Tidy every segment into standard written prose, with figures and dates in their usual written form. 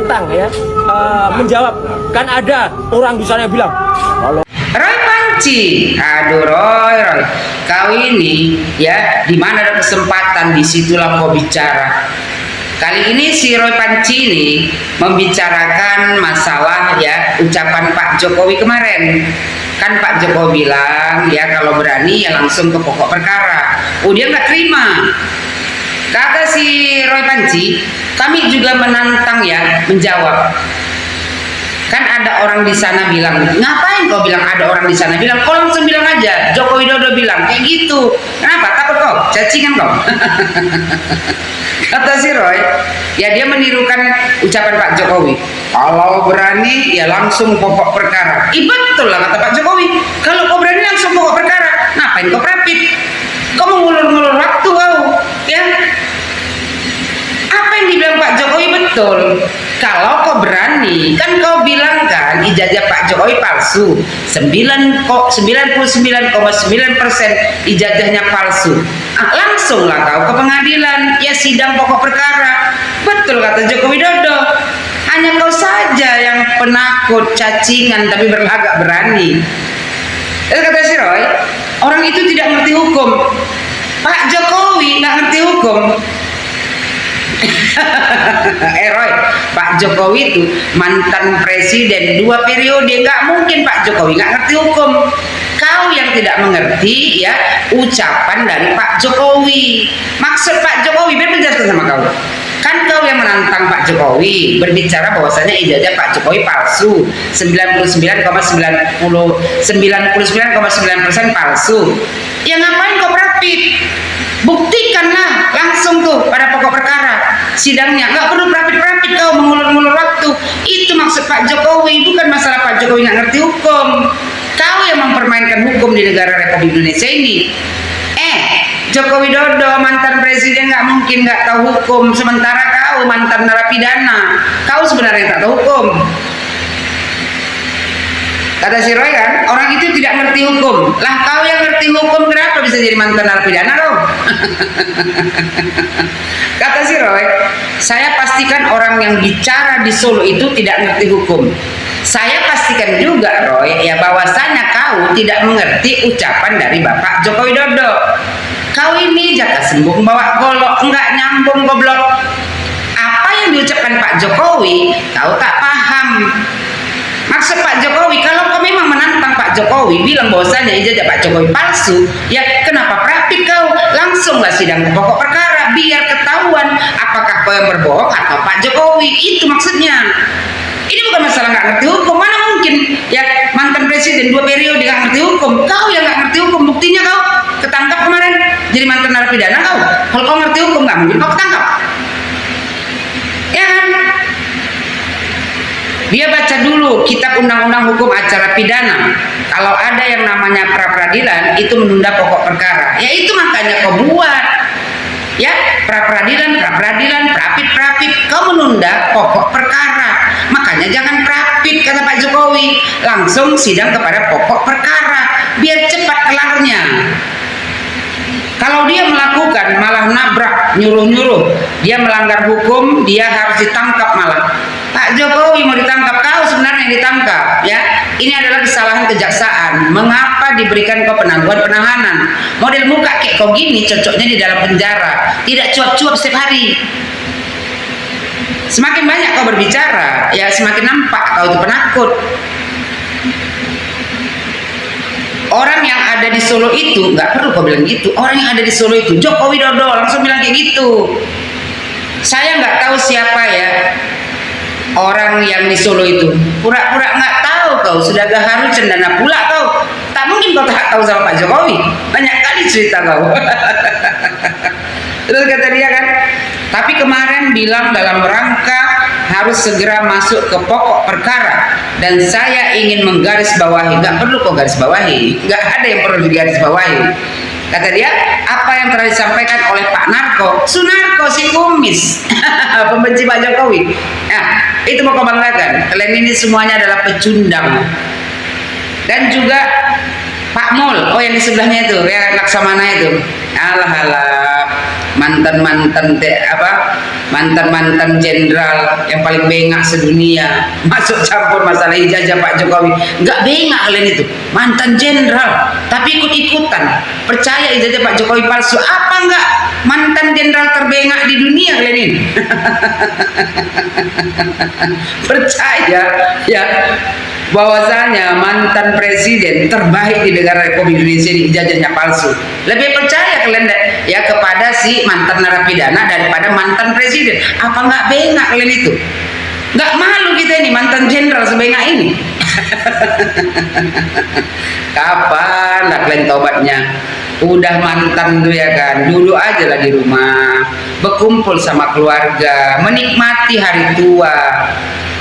menantang ya, menjawab. Kan ada orang di sana yang bilang, kalau Roy Panci, aduh Roy, kau ini ya di mana ada kesempatan disitulah kau bicara. Kali ini si Roy Panci ini membicarakan masalah ya ucapan Pak Jokowi kemarin. Kan Pak Jokowi bilang ya kalau berani ya langsung ke pokok perkara. Oh dia nggak terima. Kata si Roy Panci, kami juga menantang ya menjawab. Kan ada orang di sana bilang, ngapain kau bilang ada orang di sana bilang? Kau langsung bilang aja, Joko Widodo bilang kayak gitu. Kenapa? Takut kau? Cacingan kau? Kata si Roy, ya dia menirukan ucapan Pak Jokowi. Kalau berani ya langsung pokok perkara. Betul lah kata Pak Jokowi. Kalau kau berani langsung pokok perkara, ngapain kau rapid? Kau mengulur-ngulur waktu kau, ya? Apa yang dibilang Pak Jokowi betul. Kalau kau berani, kan kau bilang kan ijazah Pak Jokowi palsu. 99,9% ijazahnya palsu. Langsunglah kau ke pengadilan, ya sidang pokok perkara. Betul kata Joko Widodo. Hanya kau saja yang penakut, cacingan, tapi berlagak berani. Terus kata si Roy, orang itu tidak ngerti hukum. Pak Jokowi nggak ngerti hukum. Roy, Pak Jokowi itu mantan presiden 2 periode, nggak mungkin Pak Jokowi nggak ngerti hukum. Kau yang tidak mengerti ya ucapan dari Pak Jokowi. Maksud Pak Jokowi, biar menjelaskan sama kau. Kan kau yang menantang Pak Jokowi berbicara bahwasanya ijazah Pak Jokowi palsu, 99,9% palsu. Ya ngapain kau rapid? Buktikanlah langsung tuh pada pokok perkara sidangnya. Nggak perlu rapid kau mengulur-ngulur waktu. Itu maksud Pak Jokowi, bukan masalah Pak Jokowi nggak ngerti hukum. Kau yang mempermainkan hukum di negara Republik Indonesia ini. Joko Widodo mantan presiden nggak mungkin nggak tahu hukum, sementara kau mantan narapidana, kau sebenarnya tak tahu hukum. Kata si Roy kan, orang itu tidak ngerti hukum. Lah kau yang ngerti hukum kenapa bisa jadi mantan narapidana kau? Kata si Roy, saya pastikan orang yang bicara di Solo itu tidak ngerti hukum. Saya pastikan juga Roy ya bahwasanya kau tidak mengerti ucapan dari Bapak Joko Widodo. Kau ini jaka sembung bawa golok, enggak nyambung goblok. Apa yang diucapkan Pak Jokowi kau tak paham. Maksud Pak Jokowi, kalau kau memang menantang Pak Jokowi bilang bahwasanya ijazah Pak Jokowi palsu, ya kenapa rapid kau? Langsunglah sidang pokok perkara biar ketahuan apakah kau yang berbohong atau Pak Jokowi. Itu maksudnya. Ini bukan masalah nggak ngerti hukum. Mana mungkin ya mantan presiden 2 periode nggak ngerti hukum. Kau yang nggak ngerti hukum, buktinya kau ketangkap kemarin jadi mantan narapidana kau. Kalau kau ngerti hukum nggak mungkin kau ketangkap. Ya kan? Dia baca dulu kitab undang-undang hukum acara pidana. Kalau ada yang namanya pra peradilan itu menunda pokok perkara. Ya itu makanya kau buat. Ya, pra peradilan, rapid, kau menunda pokok perkara. Makanya jangan rapid kata Pak Jokowi, langsung sidang kepada pokok perkara biar cepat kelarnya. Kalau dia melakukan malah nabrak, nyuruh-nyuruh, dia melanggar hukum, dia harus ditangkap malah. Pak Jokowi mau ditangkap, kau sebenarnya yang ditangkap ya. Ini adalah kesalahan kejaksaan. Mengapa diberikan kau penangguhan penahanan? Model muka kayak kau gini cocoknya di dalam penjara, tidak cuap-cuap setiap hari. Semakin banyak kau berbicara, ya semakin nampak kau itu penakut. Orang yang ada di Solo itu, nggak perlu kau bilang gitu. Orang yang ada di Solo itu, Joko Widodo langsung bilang kayak gitu. Saya nggak tahu siapa ya orang yang di Solo itu. Pura-pura nggak tahu kau, sudah gaharu cendana pula kau. Tak mungkin kau tak tahu sama Pak Jokowi. Banyak kali cerita kau. Terus kata dia kan, tapi kemarin bilang dalam rangka harus segera masuk ke pokok perkara dan saya ingin menggarisbawahi. Nggak perlu kau garis bawahi, nggak ada yang perlu digaris bawahi. Kata dia, apa yang telah disampaikan oleh Pak Narko, Sunarko si kumis, pembenci Pak Jokowi. Nah, itu mau kau banggakan. Kalian ini semuanya adalah pecundang. Dan juga Pak Mul, oh yang di sebelahnya itu, ya Laksamana itu. Alah, mantan jenderal yang paling bengak sedunia masuk campur masalah ijazah Pak Jokowi. Nggak bengak kalian itu, mantan jenderal tapi ikut-ikutan percaya ijazah Pak Jokowi palsu. Apa enggak mantan jenderal terbengak di dunia kalian ini? Percaya ya bahwasanya mantan presiden terbaik di negara Republik Indonesia ini ijazahnya palsu. Lebih percaya kalian ya kepada si mantan narapidana daripada mantan presiden. Apa nggak bengak kalian itu? Nggak malu kita ini mantan jenderal sebengak ini? Kapan lah kalian tobatnya? Udah mantan tuh ya kan, dulu aja lah di rumah berkumpul sama keluarga, menikmati hari tua.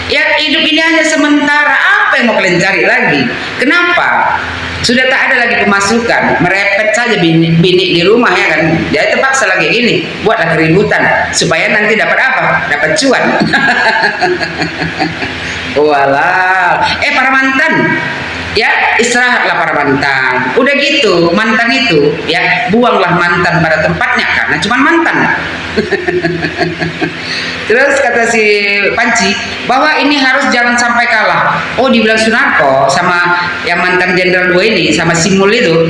Ya hidup ini hanya sementara, apa yang mau kalian cari lagi? Kenapa? Sudah tak ada lagi pemasukan, merepet saja bini di rumah ya kan. Dia terpaksa lagi gini, buatlah keributan supaya nanti dapat apa? Dapat cuan. Walah, para mantan, ya istirahatlah para mantan. Udah gitu, mantan itu ya buanglah mantan pada tempatnya karena cuma mantan. Terus kata si Panci bahwa ini harus jangan sampai kalah. Oh, dibilang Sunarko sama yang mantan jenderal 2 ini sama Simul itu,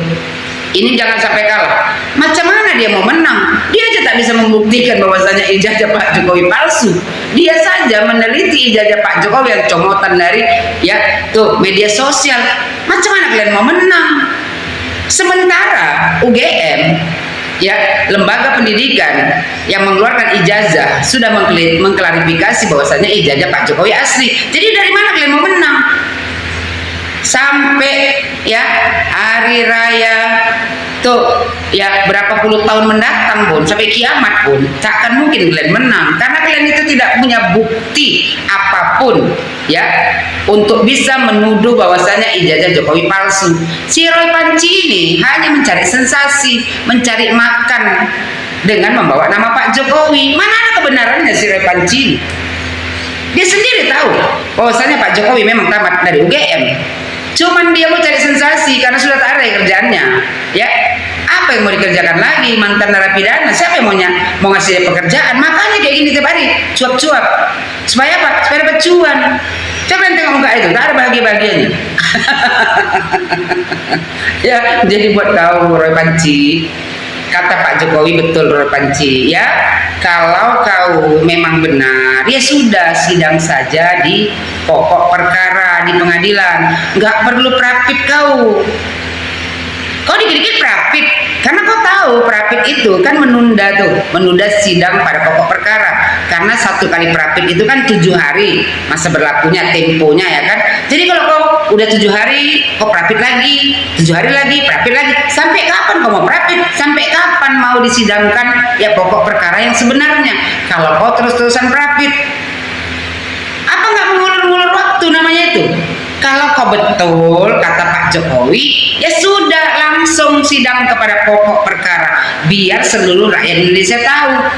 ini jangan sampai kalah. Macam mana dia mau menang? Dia aja tak bisa membuktikan bahwasanya ijazah Pak Jokowi palsu. Dia saja meneliti ijazah Pak Jokowi yang comotan dari ya tuh media sosial. Macam mana kalian mau menang? Sementara UGM ya lembaga pendidikan yang mengeluarkan ijazah sudah mengklarifikasi bahwasanya ijazah Pak Jokowi asli. Jadi dari mana kalian mau menang? Sampai ya hari raya tuh ya berapa puluh tahun mendatang pun, sampai kiamat pun tak akan mungkin kalian menang karena kalian itu tidak punya bukti apapun ya untuk bisa menuduh bahwasanya ijazah Jokowi palsu. Si Roy Panci ini hanya mencari sensasi, mencari makan dengan membawa nama Pak Jokowi. Mana ada kebenarannya si Roy Panci ini? Dia sendiri tahu bahwasanya Pak Jokowi memang tamat dari UGM. Cuman dia mau cari sensasi karena sudah tak ada kerjaannya. Ya, apa yang mau dikerjakan lagi? Mantan narapidana, siapa yang mau ngasih dia pekerjaan? Makanya kayak gini tiap hari, cuap-cuap. Supaya apa? Supaya dapat cuan. Coba yang tengok muka itu, tak ada bahagia-bahagianya. Ya, jadi buat tahu Roy Panci, kata Pak Jokowi betul Roy Panci, ya kalau kau memang benar, ya sudah sidang saja di pokok perkara di pengadilan, nggak perlu prapit kau. Kau dikit-dikit prapit, karena kau tahu prapit itu kan menunda sidang pada pokok perkara. Karena 1 kali prapit itu kan 7 hari masa berlakunya, temponya ya kan. Jadi kalau kau udah 7 hari, kau prapit lagi, 7 hari lagi, prapit lagi. Sampai kapan kau mau prapit? Sampai kapan mau disidangkan ya pokok perkara yang sebenarnya? Kalau kau terus-terusan prapit, apa nggak mengulur-ulur waktu namanya itu? Kalau kau betul kata Pak Jokowi, ya sudah langsung sidang kepada pokok perkara biar seluruh rakyat Indonesia tahu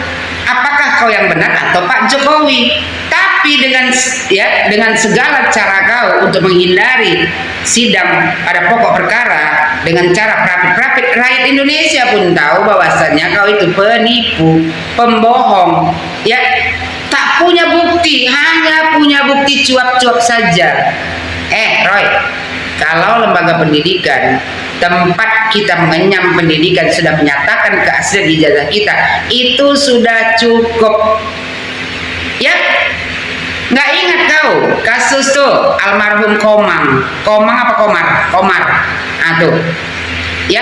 apakah kau yang benar atau Pak Jokowi. Tapi dengan segala cara kau untuk menghindari sidang pada pokok perkara dengan cara prapit-prapit, rakyat Indonesia pun tahu bahwasannya kau itu penipu, pembohong, ya tak punya bukti, hanya punya bukti cuap-cuap saja. Roy, kalau lembaga pendidikan tempat kita mengenyam pendidikan sudah menyatakan keaslian ijazah kita, itu sudah cukup. Ya, nggak ingat kau kasus tuh almarhum Komang apa Komar, aduh, ya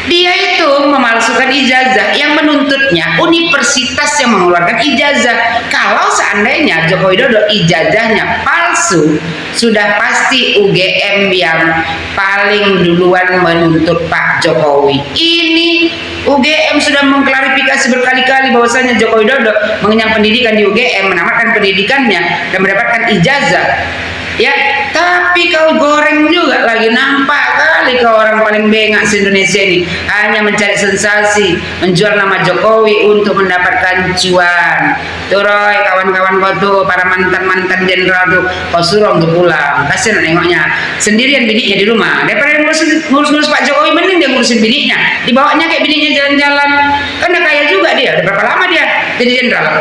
dia itu memalsukan ijazah, yang menuntutnya universitas yang mengeluarkan ijazah. Kalau seandainya Joko Widodo ijazahnya palsu, sudah pasti UGM yang paling duluan menuntut Pak Jokowi. Ini UGM sudah mengklarifikasi berkali-kali bahwasanya Joko Widodo mengenyam pendidikan di UGM, menamatkan pendidikannya dan mendapatkan ijazah. Ya, tapi kau goreng juga lagi, nampak kali kau orang paling bengak se-Indonesia ini, hanya mencari sensasi, menjual nama Jokowi untuk mendapatkan cuan. Tuh Roy, kawan-kawan kau tuh, para mantan-mantan jenderal tuh, kau suruh untuk pulang. Kasian nengoknya, sendirian biniknya di rumah. Daripada ngurus Pak Jokowi, mending dia ngurusin biniknya. Dibawanya kayak biniknya jalan-jalan, kan udah kaya juga dia? Udah berapa lama dia jadi jenderal?